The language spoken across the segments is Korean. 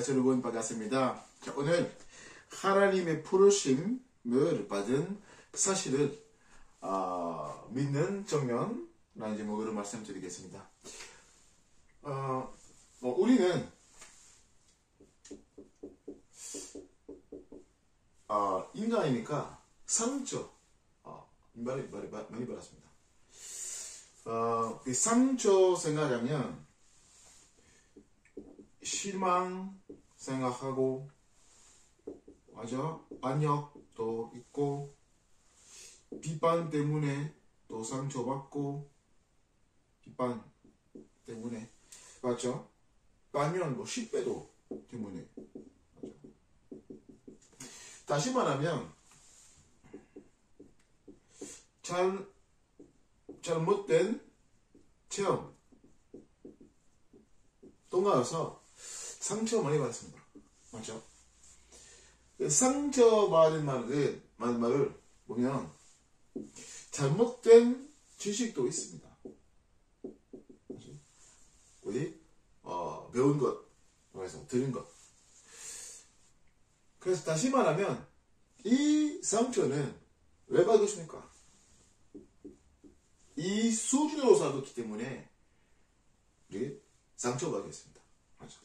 여러분 반갑습니다. 자, 오늘 하나님의 부르심을 받은 사실을 믿는 정면라는 제목으로 말씀드리겠습니다. 우리는 인간이니까 상처 많이 받았습니다. 이 상처 생각하면 실망 생각하고 맞아 반역도 있고 비판 때문에 또 상처받고 비판 때문에 맞죠? 반면 뭐 실패도 때문에 맞죠? 다시 말하면 잘못된 체험 동가여서 상처 많이 받았습니다. 맞죠? 상처받은 말을 보면 잘못된 지식도 있습니다. 우리 배운 것, 그래서 들은 것. 그래서 다시 말하면 이 상처는 왜 받으십니까? 이 수준으로 살았기 때문에 우리 상처받겠습니다. 맞죠?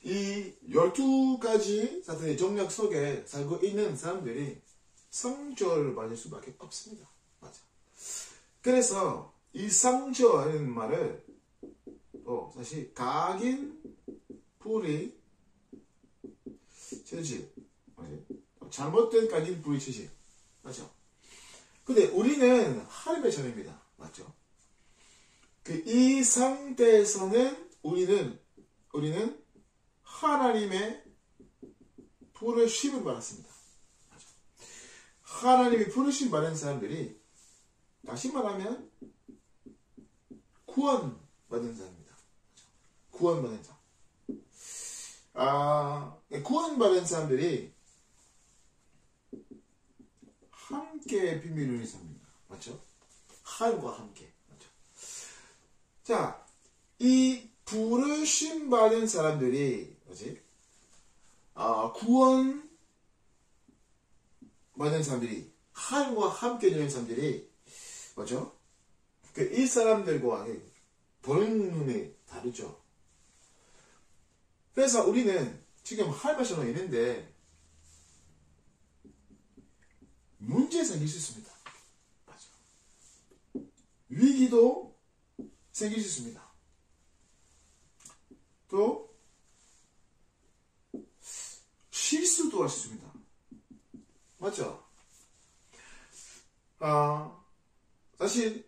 이 12가지 사탄의 정략 속에 살고 있는 사람들이 상처를 받을 수밖에 없습니다. 맞아. 그래서 이 상처라는 말을 사실 각인, 불의, 체질, 잘못된 각인, 불의, 체질, 맞죠? 근데 우리는 하나님의 자녀입니다. 맞죠? 이 상태에서는 우리는 하나님의 부르심을 받았습니다. 맞죠? 하나님의 부르심 받은 사람들이 다시 말하면 구원받은 자입니다. 맞죠? 구원받은 자. 구원받은 사람들이 함께 비밀을 삽니다. 맞죠? 하나님과 함께. 맞죠? 자, 이 부르심 받은 사람들이 구원 받은 사람들이 하나님과 함께 있는 사람들이 맞죠? 이 사람들과 보는 눈이 다르죠. 그래서 우리는 지금 하나님께서 있는데 문제 생길 수 있습니다. 맞죠? 위기도 생길 수 있습니다. 또 실수도 할 수 있습니다. 맞죠? 사실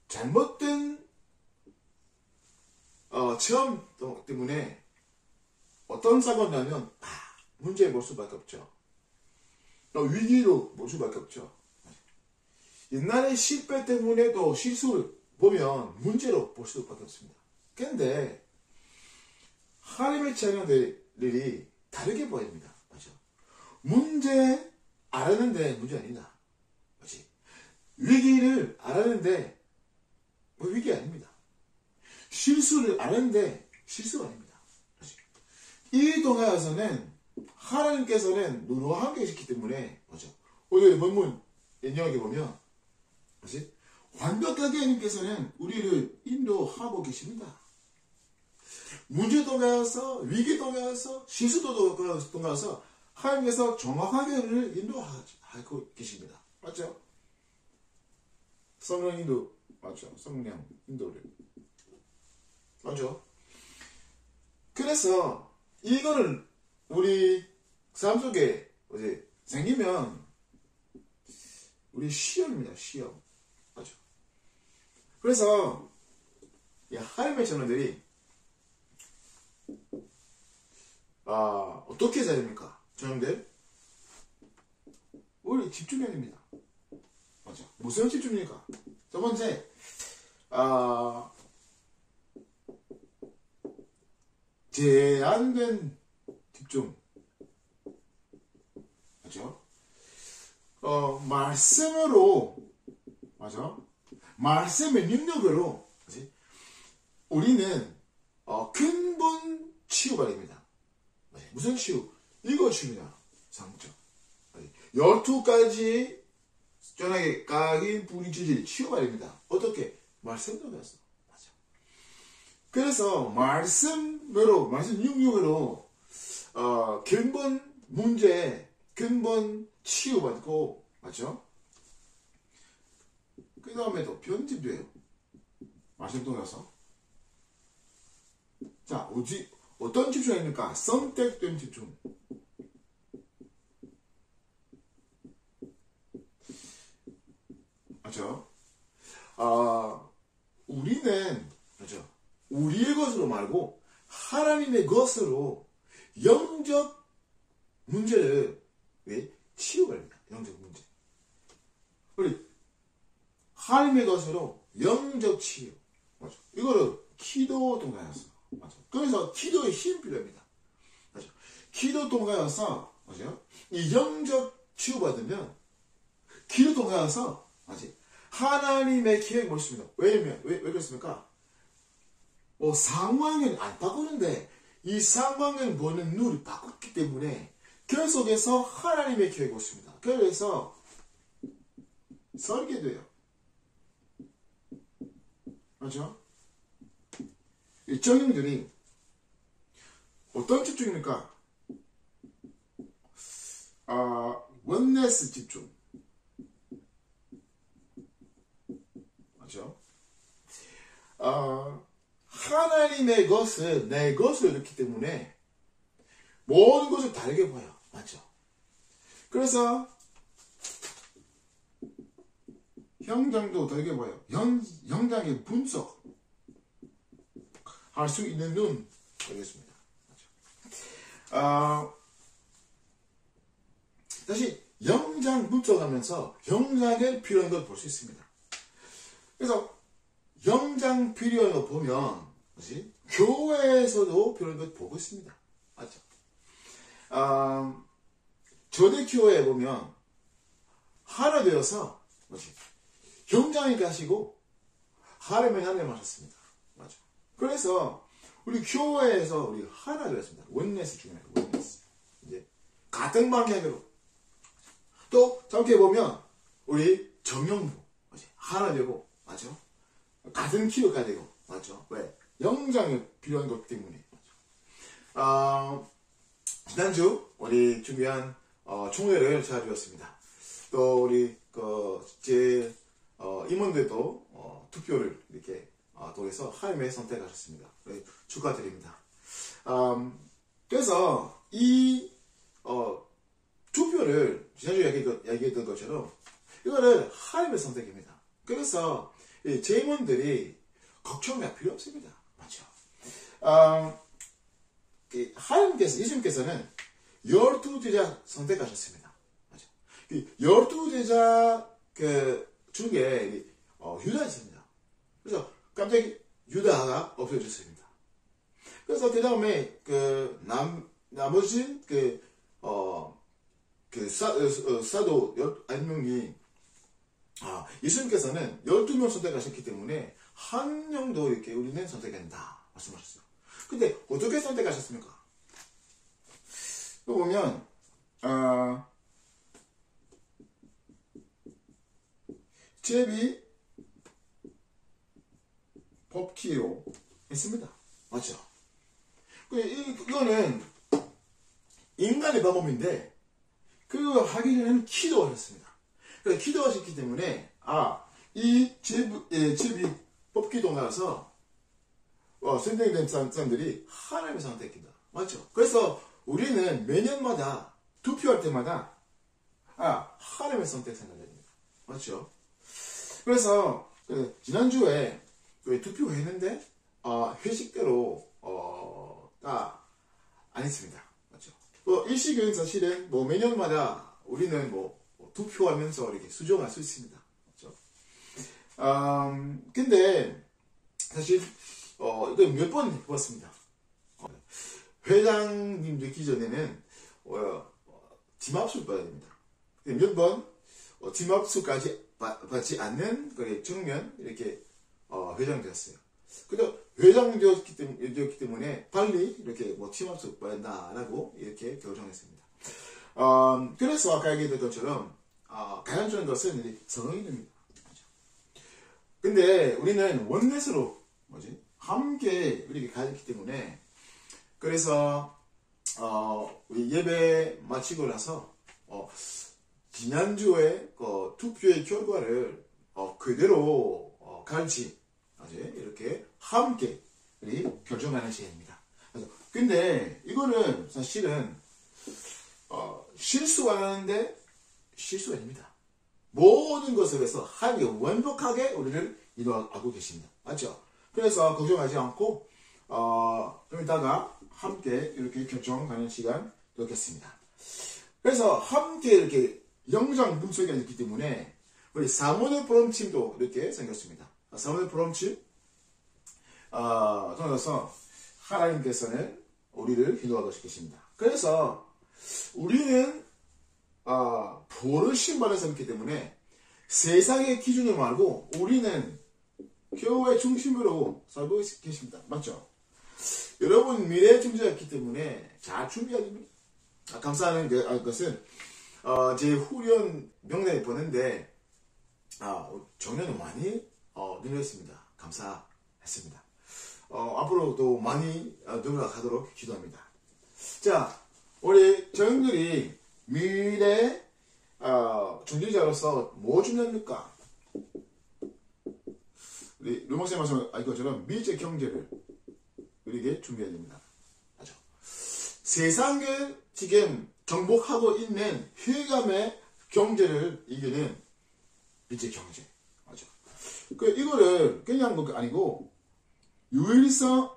잘못된 체험 때문에 어떤 사고가 나면 문제에 볼 수밖에 없죠. 위기로 볼 수밖에 없죠. 옛날에 실패 때문에도 실수를 보면 문제로 볼 수밖에 없습니다. 근데 하나님의 자녀들이 다르게 보입니다. 맞죠? 문제 알았는데 문제 아니다. 맞지? 위기를 알았는데 위기 아닙니다. 실수를 알았는데 실수가 아닙니다. 맞지? 이 동화에서는 하나님께서는 노노하게 계시기 때문에 맞죠? 오늘 본문 인용하게 보면 맞지? 완벽하게 하나님께서는 우리를 인도하고 계십니다. 문제 동화에서 위기 동화에서 실수도 동화에서 하나님께서 정확하게 우리를 인도하고 계십니다. 맞죠? 성령 인도 맞죠? 성령 인도를 맞죠? 그래서 이거를 우리 삶 속에 생기면 우리 시험입니다. 시험. 맞죠? 그래서 하나님의 자녀들이 어떻게 해야 됩니까? 저놈들 우리 집중해야 됩니다. 맞죠? 무슨 집중입니까? 첫 번째 제한된 집중. 맞죠? 말씀으로 맞아? 말씀의 능력으로 우리는 근본 치유발입니다. 무슨 치유? 이거 치유입니다. 상점. 12가지 전하게 각인 부리지질 치유발입니다. 어떻게? 말씀도 배웠어. 맞아. 그래서 말씀으로, 말씀 육육으로 근본 문제, 근본 치유받고, 맞죠? 그 다음에 또 편집도 해요. 말씀 통해서. 자, 어떤 집중입니까? 선택된 집중. 맞죠? 우리는, 맞죠? 우리의 것으로 말고, 하나님의 것으로 영적 문제를 치유가 됩니다. 영적 문제. 우리, 하나님의 것으로 영적 치유. 맞죠? 이거를 기도 통하여서. 맞죠? 그래서 기도의 힘이 필요합니다. 맞죠? 기도 통하여서, 맞죠? 이 영적 치유받으면, 기도 통하여서, 맞죠? 하나님의 계획이 멋있습니다. 왜냐면, 왜 그렇습니까? 상황은 안 바꾸는데, 이 상황을 보는 눈을 바꿨기 때문에, 그 속에서 하나님의 계획이 멋있습니다. 그래서, 설계돼요. 맞죠? 이 적용들이 어떤 집중입니까? 원네스 집중. 맞죠? 하나님의 것을 내 것을 넣기 때문에 모든 것을 다르게 봐요. 맞죠? 그래서 현장도 다르게 봐요. 현장의 분석 할 수 있는 눈 되겠습니다. 다시 영장 분석하면서 영장에 필요한 걸 볼 수 있습니다. 그래서 영장 필요한 거 보면 뭐지? 교회에서도 필요한 걸 보고 있습니다. 맞죠? 조대교회에 보면 하나 되어서 뭐지? 영장에 가시고 하나님의 하나님 하셨습니다. 맞죠? 그래서 우리 교회에서 우리 하나 되었습니다. 원네스 중요해요. 원네스. 이제 같은 방향으로 또 저렇게 보면 우리 정영부 하나 되고 맞죠? 같은 키로가 되고 맞죠? 왜? 영장이 필요한 것 때문에 맞죠? 지난주 우리 준비한 총회를 찾아주었습니다. 또 우리 제 임원들도 투표를 이렇게 통해서 하나님의 선택하셨습니다. 축하드립니다. 그래서 이 투표를 지난주에 얘기했던 것처럼 이거는 하나님의 선택입니다. 그래서 제 임원들이 걱정이 필요 없습니다. 맞죠? 하나님께서 예수님께서는 12제자 선택하셨습니다. 맞죠? 12제자 중에 유다 있습니다. 그래서 갑자기 유다가 없어졌습니다. 그래서 그 다음에 나머지 사도 11명이 예수님께서는 12명 선택하셨기 때문에 한 명도 이렇게 우리는 선택한다 말씀하셨어요. 근데 어떻게 선택하셨습니까? 또 보면 제비 법기로 했습니다. 맞죠? 이거는 인간의 방법인데 그거 하기 전에는 기도하셨습니다. 그래서 기도하셨기 때문에 이 제비 법기도 나와서 선택된 사람들이 하나님의 선택입니다. 맞죠? 그래서 우리는 매년마다 투표할 때마다 하나님의 선택 생각해야 됩니다. 맞죠? 그래서 지난주에 투표했는데 회식대로 안 했습니다. 맞죠? 일식은 사실은 매년마다 우리는 투표하면서 이렇게 수정할 수 있습니다. 맞죠? 근데 사실 이거 몇 번 해봤습니다. 회장님 되기 전에는 팀합수를 받아야 됩니다. 몇 번 팀합수까지 받지 않는 정면 이렇게 회장 되었어요. 그저 회장되었기 때문에 빨리 이렇게 뭐 팀합수 된다라고 이렇게 결정했습니다. 그래서 아까 얘기했던 것처럼 가장적인 것은 성인입니다. 근데 우리는 원넷으로 함께 이렇게 가졌기 때문에 그래서 우리 예배 마치고 나서 지난주에 투표의 결과를 그대로 같이 이렇게 함께 우리 결정하는 시간입니다. 근데 이거는 사실은 실수하는데 실수가 아닙니다. 모든 것에 대해서 하나님이 완벽하게 우리를 인도하고 계십니다. 맞죠? 그래서 걱정하지 않고 좀 이따가 함께 이렇게 결정하는 시간 되겠습니다. 그래서 함께 이렇게 영장 분석이 있기 때문에 우리 사모델 프롬침도 이렇게 생겼습니다. 사모델 프롬침 통해서 하나님께서는 우리를 인도하고 계십니다. 그래서 우리는 버릇신 삼기 때문에 세상의 기준을 말고 우리는 교회 중심으로 살고 계십니다. 맞죠? 여러분 미래 준비자였기 때문에 잘 준비해야 됩니다. 감사하는 것은 제 후련 명단에 보는데 정년을 많이 늘렸습니다. 감사했습니다. 앞으로도 많이 늘어가도록 기도합니다. 자, 우리 저희들이 미래 중재자로서 뭐 준비합니까? 우리 루몽쌤 말씀 알 것처럼 미래 경제를 우리에게 준비해야 됩니다. 맞죠? 세상을 지금 정복하고 있는 휘감의 경제를 이기는 미래 경제. 맞죠? 이거를 그냥 거 아니고 유일성,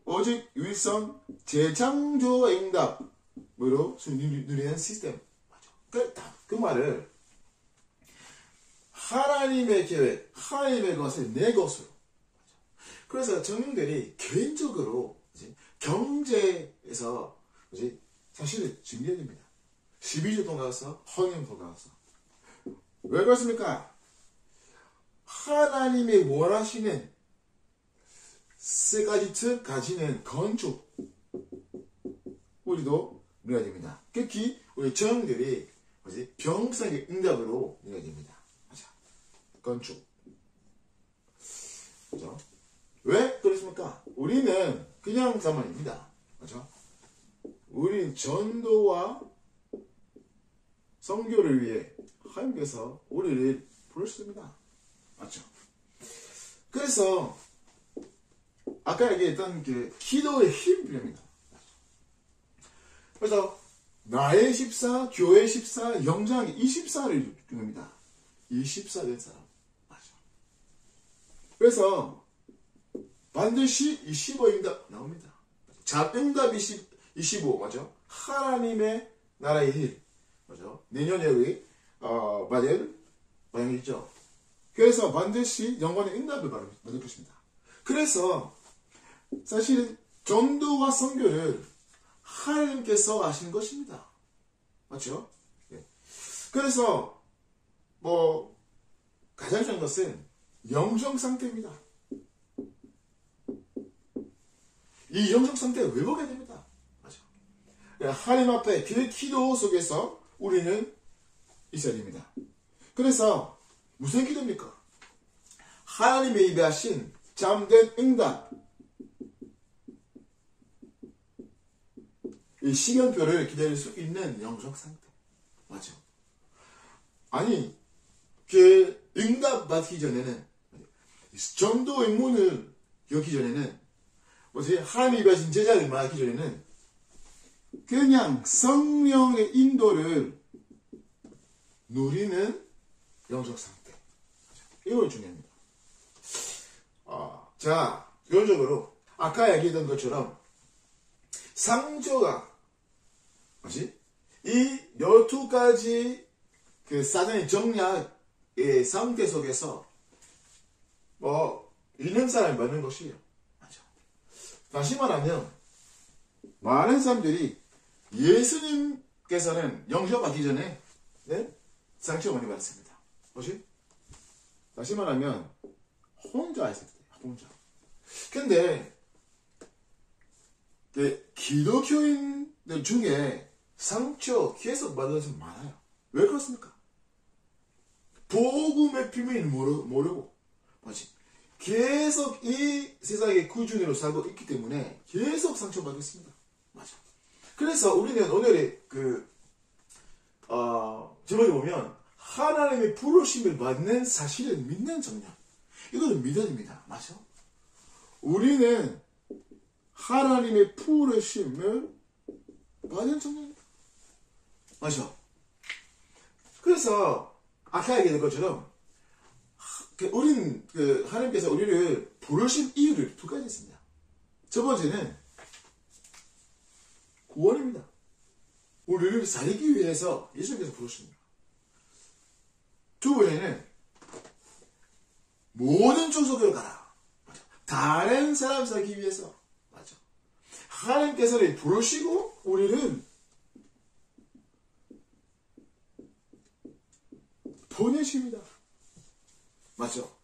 오직 유일성 재창조 응답으로 누리는 시스템. 맞죠? 그 말을 하나님의 계획, 하나님의 것을 내 것으로. 그래서 청년들이 개인적으로 경제에서 사실은 준비해야 됩니다. 12주 동안 가서 헌금 더 가서. 왜 그렇습니까? 하나님이 원하시는 세 가지 뜻 가지는 건축 우리도 누려야 됩니다. 특히 우리 청년들이 병상의 응답으로 누려야 됩니다. 맞아. 건축. 그죠? 왜 그렇습니까? 우리는 그냥 사람입니다. 그죠? 우리는 전도와 선교를 위해 하나님께서 우리를 부르셨습니다. 맞죠? 그래서 아까 얘기했던 그 기도의 힘이 필요합니다. 그래서 나의 14, 교회 14, 영장 24를 중요합니다. 24 된 사람. 맞죠? 그래서 반드시 25응답 나옵니다. 잡응답 25 맞죠? 하나님의 나라의 일 맞죠? 내년에 우리 받을 방향이 있죠. 그래서 반드시 영광의 응답을 받을 것입니다. 그래서 사실 전도와 선교를 하나님께서 하시는 것입니다. 맞죠? 네. 그래서 가장 중요한 것은 영적 상태입니다. 이 영적 상태를 회복해야 됩니다. 맞죠? 하나님 앞에 기도 속에서 우리는 있어야 됩니다. 그래서 무슨 기도입니까? 하나님의 입에 하신 잠든 응답. 이 시간표를 기다릴 수 있는 영적 상태. 맞죠? 아니, 그 응답 받기 전에는, 전도의 문을 열기 전에는, 하나님이 하신 제자를 말하기 전에는, 그냥 성령의 인도를 누리는 영적 상태. 이걸 중요합니다. 자, 결론적으로, 아까 얘기했던 것처럼, 상조가, 이 12가지 그 사단의 정략의 상태 속에서 있는 사람이 많은 것이에요. 맞죠? 다시 말하면 많은 사람들이 예수님께서는 영접하기 전에 상처 많이 받았습니다. 다시 말하면 혼자 있을 때 혼자. 근데 기독교인들 중에 상처 계속 받는 사람 많아요. 왜 그렇습니까? 복음의 비밀을 모르고, 맞지? 계속 이 세상의 구준으로 살고 있기 때문에 계속 상처받고 있습니다. 맞아. 그래서 우리는 오늘의 제목에 보면 하나님의 부르심을 받는 사실을 믿는 청년. 이거는 믿어야 됩니다. 맞아? 우리는 하나님의 부르심을 받는 청년입니다. 맞아? 그래서 아까 얘기한 것처럼 우리는 하나님께서 우리를 부르신 이유를 두 가지 있습니다. 첫 번째는 구원입니다. 우리를 살리기 위해서 예수님께서 부르십니다. 두 번째는 모든 족속을 가라. 맞아. 다른 사람 살기 위해서. 맞아. 하나님께서는 부르시고 우리를 보내십니다. 맞죠?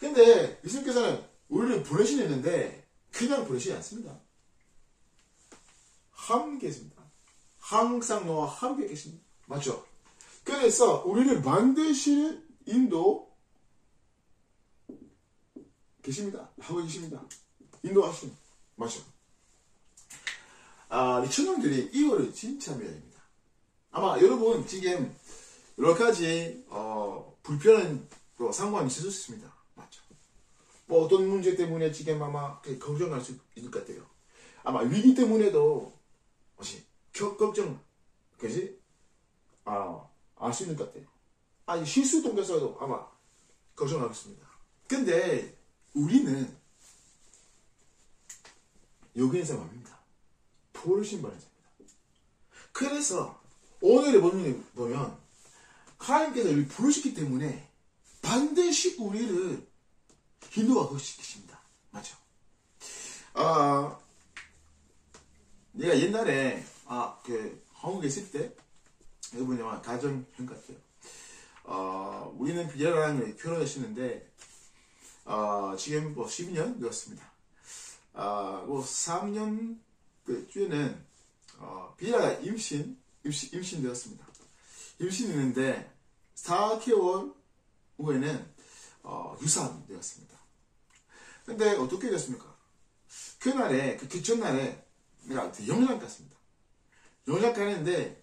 근데 예수님께서는 우리를 보내시는데 그냥 보내시지 않습니다. 함께 계십니다. 항상 너와 함께 계십니다. 맞죠? 그래서 우리를 만드시는 인도 계십니다. 하고 계십니다. 인도하십니다. 맞죠? 이 청년들이 이거를 진짜 믿어야 됩니다. 아마 여러분 지금 여러 가지 불편한 상황이 있을 수 있습니다. 맞죠? 뭐 어떤 문제 때문에 지금 아마 걱정할 수 있을 것 같아요. 아마 위기 때문에도 걱정, 그지? 알 수 있는 것 같아요. 실수 동에서도 아마 걱정하겠습니다. 근데 우리는 여기 있는 사람입니다. 부르심 받는 사람입니다. 그래서 오늘의 본문을 보면 하나님께서 우리를 부르시기 때문에 반드시 우리를 인도하고 계십니다. 맞죠? 내가 옛날에 한국에 있을 때 여러분이 아마 가정형 같아요. 우리는 비자랑 결혼하시는데 지금 12년 되었습니다. 3년 뒤에는 비자가 임신되었습니다. 임신했는데 4개월 후에는 유산되었습니다. 근데 어떻게 됐습니까? 그날에 그 전날에 내가 영양 갔습니다. 영양 가는데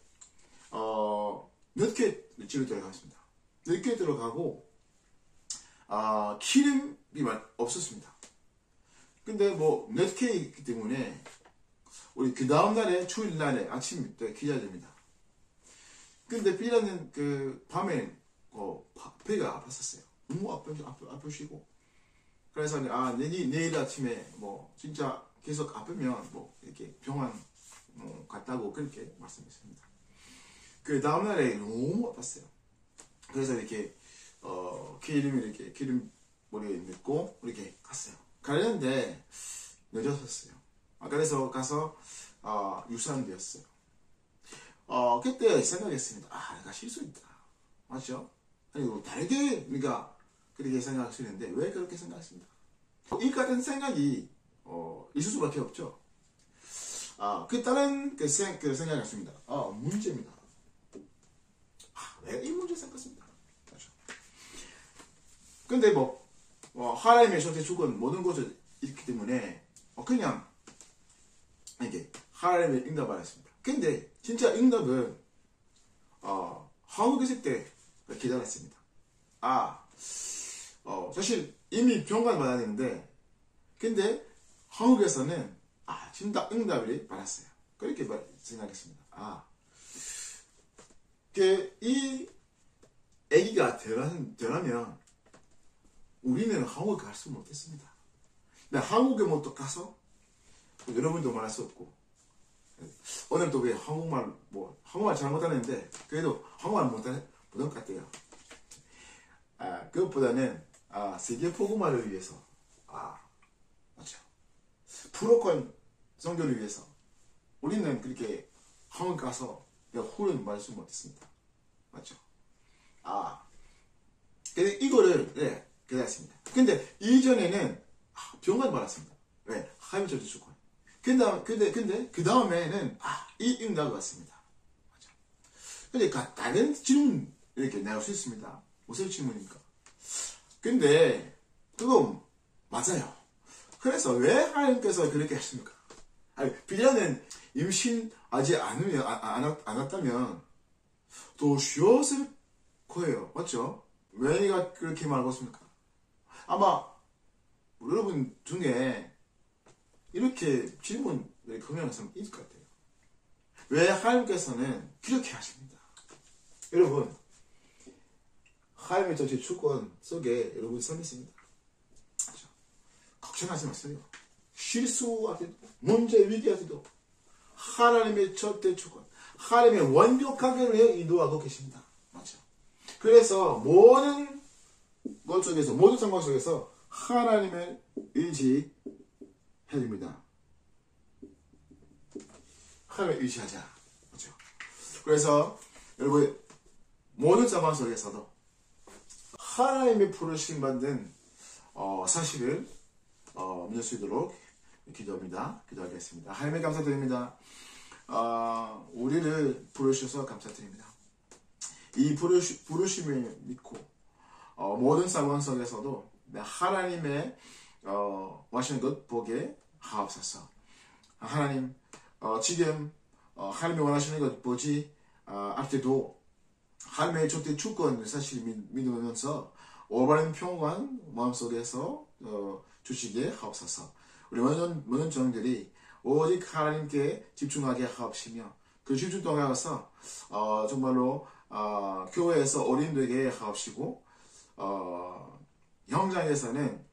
늦게 집에 들어갔습니다. 늦게 들어가고 기름이 없었습니다. 근데 늦게 있기 때문에 우리 그 다음날에 주일날에 아침부터 기자야 됩니다. 근데 비라는 밤에 배가 아팠었어요. 너무 아프시고. 그래서 내일 아침에 진짜 계속 아프면 이렇게 병원 갔다고 그렇게 말씀했습니다. 그 다음날에 너무 아팠어요. 그래서 이렇게 기름 머리에 넣고 이렇게 갔어요. 가려는데 늦었었어요. 그래서 가서 유산되었어요. 그때 생각했습니다. 내가 실수했다. 맞죠? 다르게 우리가 그렇게 생각할 수 있는데 왜 그렇게 생각했습니까? 이 같은 생각이 있을 수밖에 없죠. 다른 생각했습니다. 문제입니다. 왜 이 문제 생각했습니다. 맞죠? 근데 하나님의 선택 주권 모든 것을 있기 때문에 그냥 이게 하나님의 응답을 했습니다. 근데 진짜 응답은 한국에 있을 때 기다렸습니다. 사실 이미 병간 받았는데 근데 한국에서는 진짜 응답을 받았어요. 그렇게 생각했습니다. 이 아기가 되라면 우리는 한국에 갈 수 못했습니다. 근데 한국에 또 가서 여러분도 말할 수 없고 오늘도 왜 한국말 잘 못하는데 그래도 한국말 못할 것 같아요. 그것보다는 세계 복음화를 위해서 맞죠? 프로콘 성교를 위해서 우리는 그렇게 한국 가서 후는 말할 수 못했습니다. 맞죠? 근데 이거를 기다렸습니다. 근데 이전에는 병까지 받았습니다. 왜? 하나님의 절대 주권. 근데 그 다음에는 이 응답이 왔습니다. 맞아. 근데 다른 질문 이렇게 나올 수 있습니다. 무슨 질문입니까? 근데 그거 맞아요. 그래서 왜 하나님께서 그렇게 하십니까? 아니, 비자는 임신하지 않았다면 더 쉬웠을 거예요. 맞죠? 왜 내가 그렇게 말하고 있습니까? 아마 여러분 중에 이렇게 질문 금연한 사람 있을 것 같아요. 왜 하나님께서는 그렇게 하십니다? 여러분, 하나님의 전체 주권 속에 여러분 서 있습니다. 그렇죠? 걱정하지 마세요. 실수하기도, 문제 위기하기도 하나님의 절대 주권, 하나님의 완벽하게 인도하고 계십니다. 맞죠? 그래서 모든 것 속에서, 모든 상황 속에서 하나님의 의지해야 됩니다. 하나님의 의지하자. 그렇죠? 그래서 여러분 모든 상황 속에서도 하나님의 부르심 받는 사실을 믿을 수 있도록 기도합니다. 기도하겠습니다. 하나님의 감사드립니다. 우리를 부르셔서 감사드립니다. 이 부르심을 믿고 모든 상황 속에서도 하나님의 하시는 것 보게 하옵소서. 하나님, 지금 하나님이 원하시는 것 보지 않을 때도 하나님의 절대 주권 사실을 믿으면서 올바른 평강 마음속에서 주시게 하옵소서. 우리 모든 종들이 오직 하나님께 집중하게 하옵시며 그 집중 동하여서 정말로 교회에서 어린되게 하옵시고 현장에서는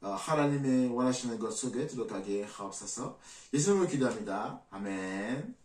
하나님의 원하시는 것 속에 들어가게 하옵소서. 예수님을 기도합니다. 아멘.